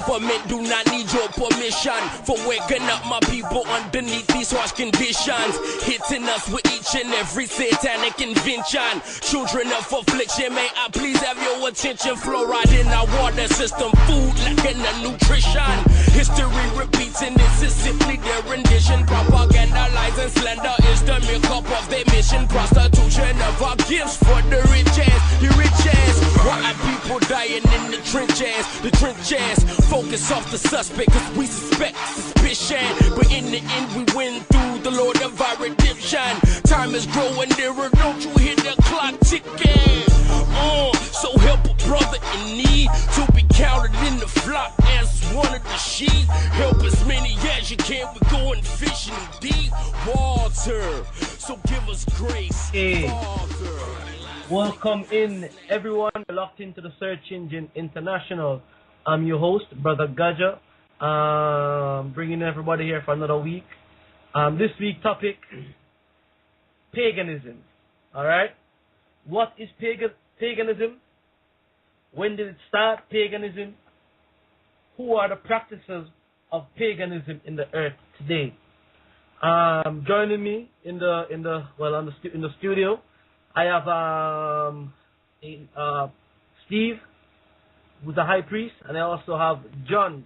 government do not need your permission for waking up my people underneath these harsh conditions, hitting us with each and every satanic invention. Children of affliction, may I please have your attention? Fluoride in our water system, food lacking the nutrition. History repeats and this is simply their rendition. Propaganda, lies and slander is the makeup of their mission. Prostitution of our gifts for the rich ass, the rich ass. Why are people dying in the trenches? The trenches focus off the suspect cause we suspect suspicion, but in the end we win through the Lord of our redemption. Time is growing nearer, don't you hear the clock ticking? So help a brother in need to be counted in the flock as one of the sheep. Help as many as you can, we're going fishing deep water, so give us grace, Father. Welcome in, everyone. Locked into the Search Engine International. I'm your host, Brother Gocc, bringing everybody here for another week. This week's topic, paganism. All right? What is paganism? When did it start, paganism? Who are the practices of paganism in the earth today? Joining me in the studio, I have Steve, who's a high priest, and I also have John,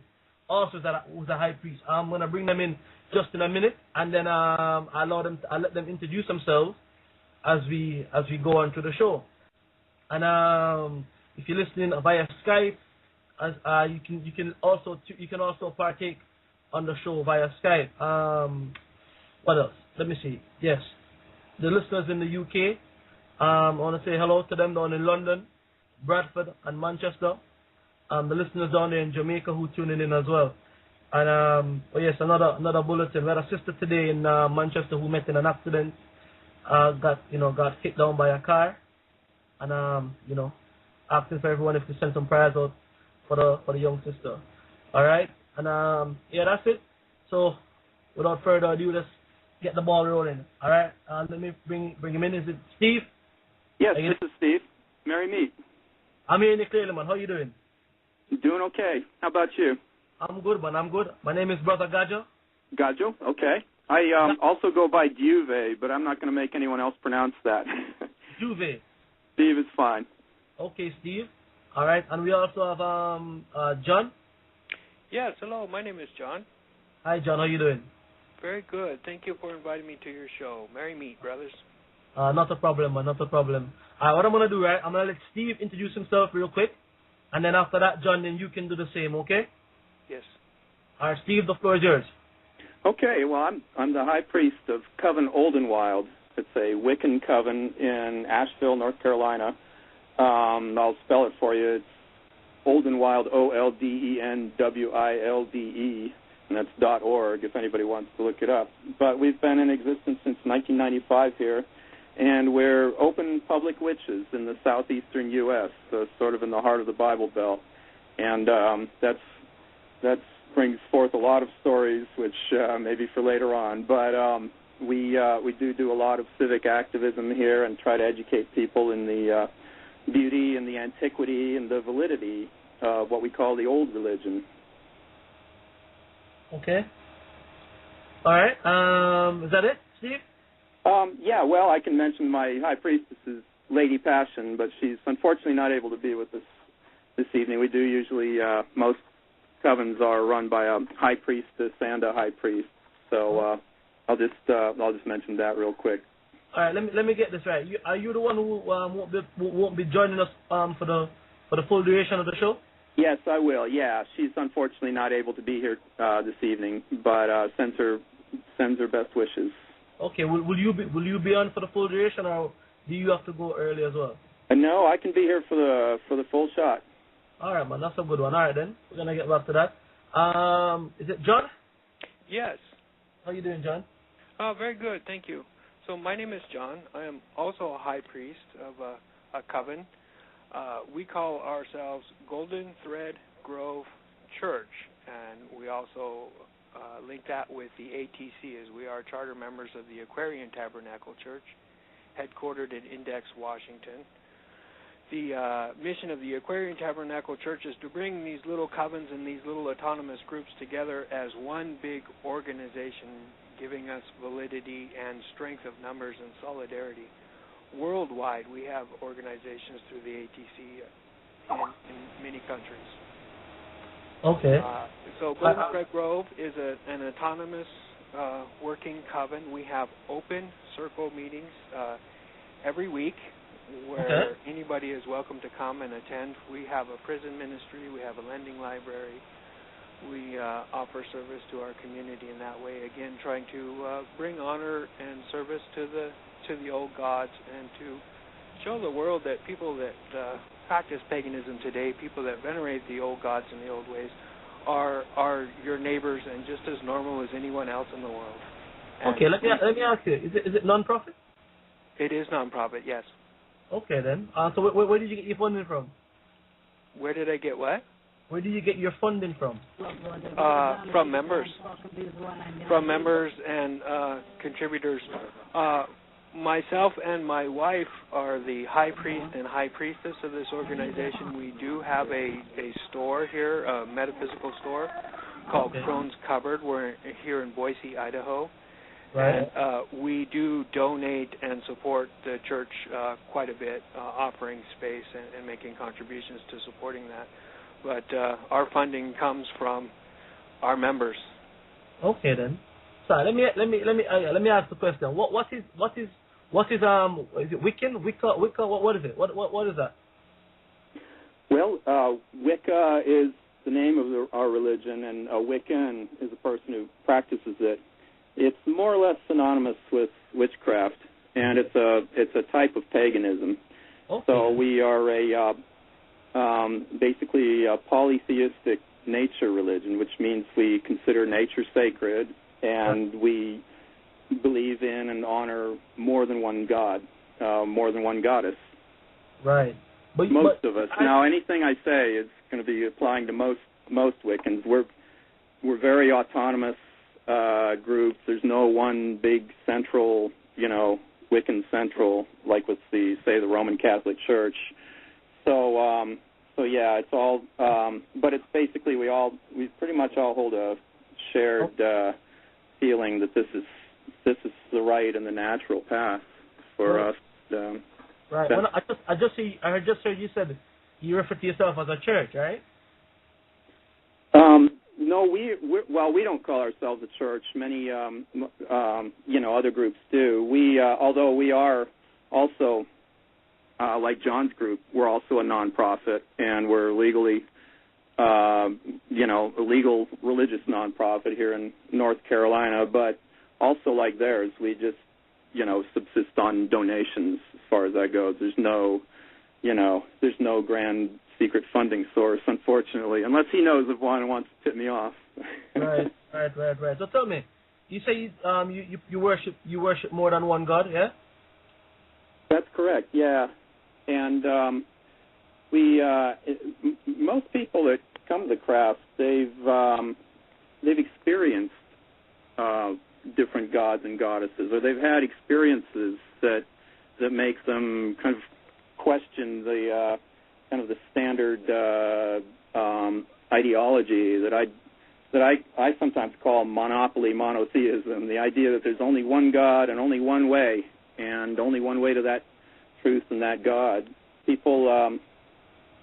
also who's a high priest. I'm gonna bring them in just in a minute, and then I'll let them introduce themselves as we go on to the show. And if you're listening via Skype, you can also partake on the show via Skype. What else? Let me see. Yes, the listeners in the UK. I want to say hello to them down in London, Bradford, and Manchester. The listeners down there in Jamaica who tuning in as well. And yes, another bulletin. We had a sister today in Manchester who met in an accident. Got hit down by a car, and asking for everyone if to send some prayers out for the young sister. All right, and yeah, that's it. So without further ado, let's get the ball rolling. All right, let me bring him in. Is it Steve? Yes, this is Steve. Merry meet. I'm here in the clearly, man. How you doing? Doing okay. How about you? I'm good, man. I'm good. My name is Brother Gocc. Gocc, okay. I also go by Juve, but I'm not going to make anyone else pronounce that. Juve. Steve is fine. Okay, Steve. All right, and we also have John. Yes, hello. My name is John. Hi, John. How you doing? Very good. Thank you for inviting me to your show. Merry meet, brothers. Not a problem, man. Not a problem. What I'm going to do, right, I'm going to let Steve introduce himself real quick. And then after that, John, then you can do the same, okay? Yes. All right, Steve, the floor is yours. Okay, well, I'm the high priest of Coven Oldenwild. It's a Wiccan coven in Asheville, North Carolina. I'll spell it for you. It's Oldenwild, Oldenwilde, and that's .org if anybody wants to look it up. But we've been in existence since 1995 here, and we're open public witches in the southeastern U.S., so sort of in the heart of the Bible Belt. And that brings forth a lot of stories, which maybe for later on. But we do a lot of civic activism here and try to educate people in the beauty and the antiquity and the validity of what we call the old religion. Okay. All right. Is that it, Steve? Yeah, well, I can mention my high priestess is Lady Passion, but she's unfortunately not able to be with us this evening. We do usually, most covens are run by a high priestess and a high priest. So I'll just mention that real quick. All right, let me get this right. Are you the one who won't be joining us for the full duration of the show? Yes, I will. Yeah, she's unfortunately not able to be here this evening, but sends her best wishes. Okay, will you be on for the full duration, or do you have to go early as well? No, I can be here for the full shot. All right, man, that's a good one. All right, then we're gonna get back to that. Is it John? Yes. How you doing, John? Very good, thank you. So my name is John. I am also a high priest of a coven. We call ourselves Golden Thread Grove Church, and we also link that with the ATC, as we are charter members of the Aquarian Tabernacle Church, headquartered in Index, Washington. the mission of the Aquarian Tabernacle Church is to bring these little covens and these little autonomous groups together as one big organization, giving us validity and strength of numbers and solidarity. Worldwide, we have organizations through the ATC in many countries. Okay. So Golden Thread Grove is an autonomous working coven. We have open circle meetings every week where anybody is welcome to come and attend. We have a prison ministry. We have a lending library. We offer service to our community in that way, again, trying to bring honor and service to the old gods and to show the world that people that practice paganism today, people that venerate the old gods and the old ways, are your neighbors and just as normal as anyone else in the world. And okay, let me ask you, is it non-profit? It is non-profit, yes. Okay then. So where did you get your funding from? Where did I get what? Where do you get your funding from? From members. From members and contributors. Myself and my wife are the high priest and high priestess of this organization. We do have a store here, a metaphysical store called Crone's Cupboard. We're here in Boise, Idaho. Right. And we do donate and support the church quite a bit, offering space and making contributions to supporting that. But our funding comes from our members. Okay then. So let me ask the question. What is is it Wiccan? Wicca? What is it? What is that? Well, Wicca is the name of our religion, and a Wiccan is a person who practices it. It's more or less synonymous with witchcraft, and it's a type of paganism. Okay. So we are basically a polytheistic nature religion, which means we consider nature sacred, and we believe in and honor more than one god, more than one goddess. Right. Most of us. Now, anything I say is going to be applying to most Wiccans. We're very autonomous groups. There's no one big central, Wiccan central, like with the Roman Catholic Church. So yeah, it's all, but it's basically we pretty much all hold a shared feeling that this is the right and the natural path for us. Right. Well, I just heard you said you refer to yourself as a church, right? No, we don't call ourselves a church. Many, other groups do. We, although we are also, like John's group, we're also a nonprofit, and we're legally, a legal religious nonprofit here in North Carolina. But also, like theirs, we just, subsist on donations as far as that goes. There's no grand secret funding source, unfortunately, unless he knows of one and wants to tip me off. Right. So tell me, you say you worship more than one God, yeah? That's correct, yeah. And most people that come to the craft, they've experienced different gods and goddesses, or they've had experiences that make them kind of question the kind of the standard ideology that I sometimes call monopoly monotheism, the idea that there's only one God and only one way to that truth and that God.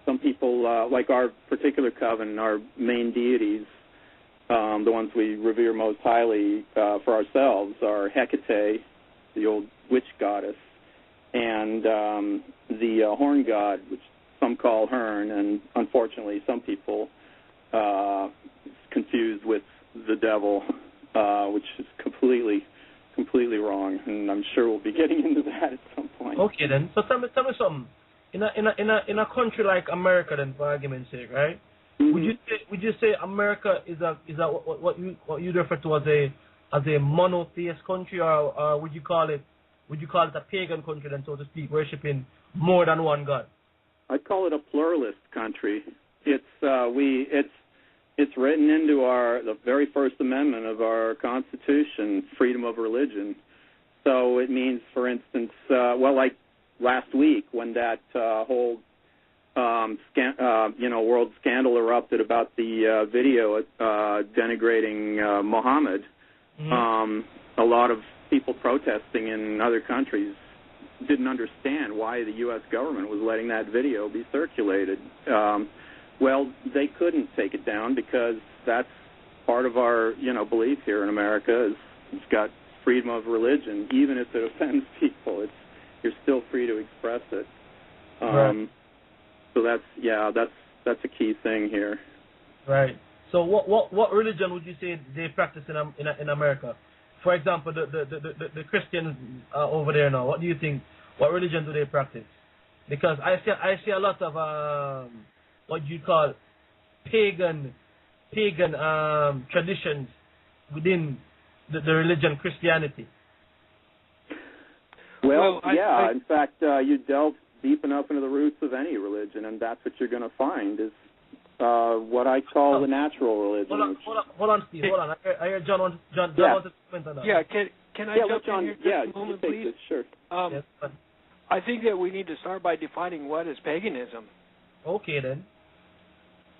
Some people, like our particular coven, our main deities, the ones we revere most highly for ourselves, are Hecate, the old witch goddess, and the horn god, which some call Hern, and unfortunately some people confused with the devil, which is completely wrong, and I'm sure we'll be getting into that at some point. Okay then. So tell me something. In a country like America, then, for argument's sake, right? Mm-hmm. Would you say America is what you refer to as a monotheist country, or would you call it a pagan country, then, so to speak, worshiping more than one God? I'd call it a pluralist country. It's written into the very first amendment of our Constitution, freedom of religion. So it means, for instance, like last week when that whole world scandal erupted about the video denigrating Muhammad. A lot of people protesting in other countries didn't understand why the U.S. government was letting that video be circulated. Well, they couldn't take it down because that's part of our, belief here in America. It's got freedom of religion, even if it offends people. You're still free to express it. Right. So that's a key thing here. Right. So what religion would you say they practice in America? For example, the Christians over there now. What do you think? What religion do they practice? Because I see a lot of what you call pagan traditions within the religion Christianity. Well, in fact, you delve deep enough into the roots of any religion, and that's what you're going to find is what I call the natural religion. Hold on, Steve. Hold on. I hear John wants to comment on that. Yeah, can I jump in here just a moment, please? This, sure. Yes, I think that we need to start by defining what is paganism. Okay, then.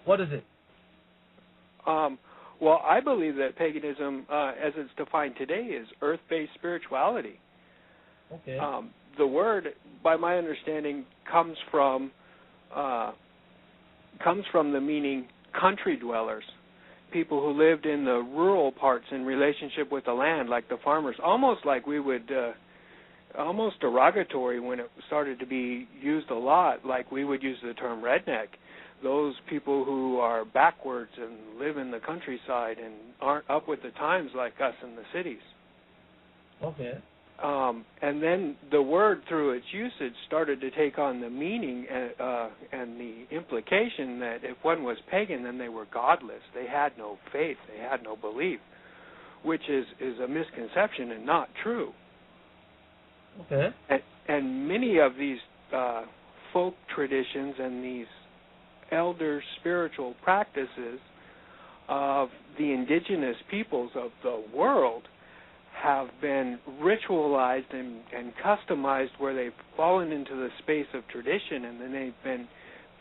What is it? Well, I believe that paganism, as it's defined today, is earth-based spirituality. Okay. The word, by my understanding, comes from the meaning country dwellers, people who lived in the rural parts in relationship with the land, like the farmers, almost like we would, almost derogatory when it started to be used a lot, like we would use the term redneck. Those people who are backwards and live in the countryside and aren't up with the times like us in the cities. Okay. And then the word, through its usage, started to take on the meaning and the implication that if one was pagan, then they were godless. They had no faith. They had no belief, which is a misconception and not true. Okay. And many of these folk traditions and these elder spiritual practices of the indigenous peoples of the world have been ritualized and customized where they've fallen into the space of tradition, and then they've been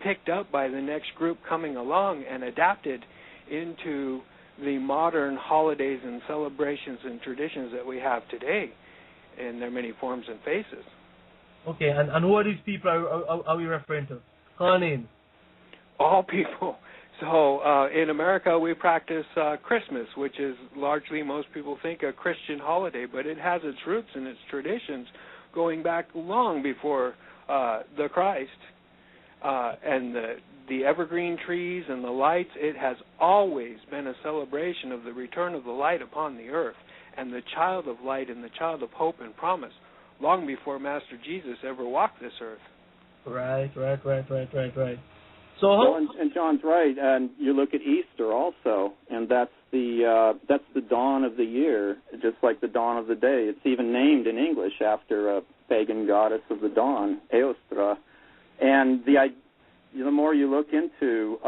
picked up by the next group coming along and adapted into the modern holidays and celebrations and traditions that we have today in their many forms and faces. Okay, and who are these people are we referring to? Call names. All people. So in America, we practice Christmas, which is largely, most people think, a Christian holiday, but it has its roots and its traditions going back long before the Christ. And the evergreen trees and the lights, it has always been a celebration of the return of the light upon the earth and the child of light and the child of hope and promise, long before Master Jesus ever walked this earth. Right. So and John's right, and you look at Easter also, and that's the dawn of the year, just like the dawn of the day. It's even named in English after a pagan goddess of the dawn, Eostra. And the more you look into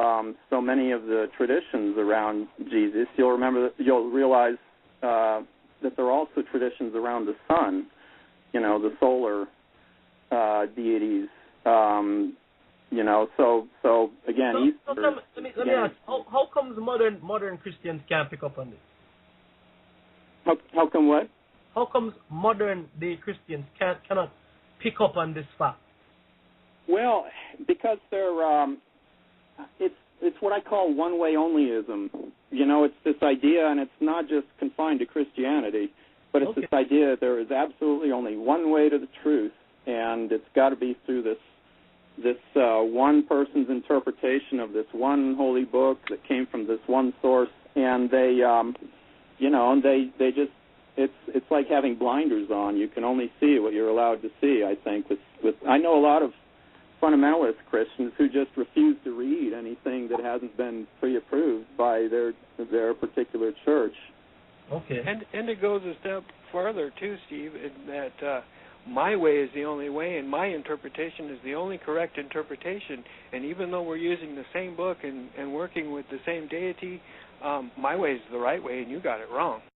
so many of the traditions around Jesus, you'll realize that there are also traditions around the sun, the solar deities. So again, Easter. Let me ask, how comes modern Christians can't pick up on this? How come what? How comes modern day Christians cannot pick up on this fact? Well, because it's what I call one-way onlyism. It's this idea, and it's not just confined to Christianity, but it's this idea that there is absolutely only one way to the truth, and it's got to be through this one person's interpretation of this one holy book that came from this one source, and they just it's like having blinders on. You can only see what you're allowed to see. I think I know a lot of fundamentalist Christians who just refuse to read anything that hasn't been pre-approved by their particular church. Okay. And it goes a step further too, Steve, in that my way is the only way, and my interpretation is the only correct interpretation. And even though we're using the same book and working with the same deity, my way is the right way, and you got it wrong.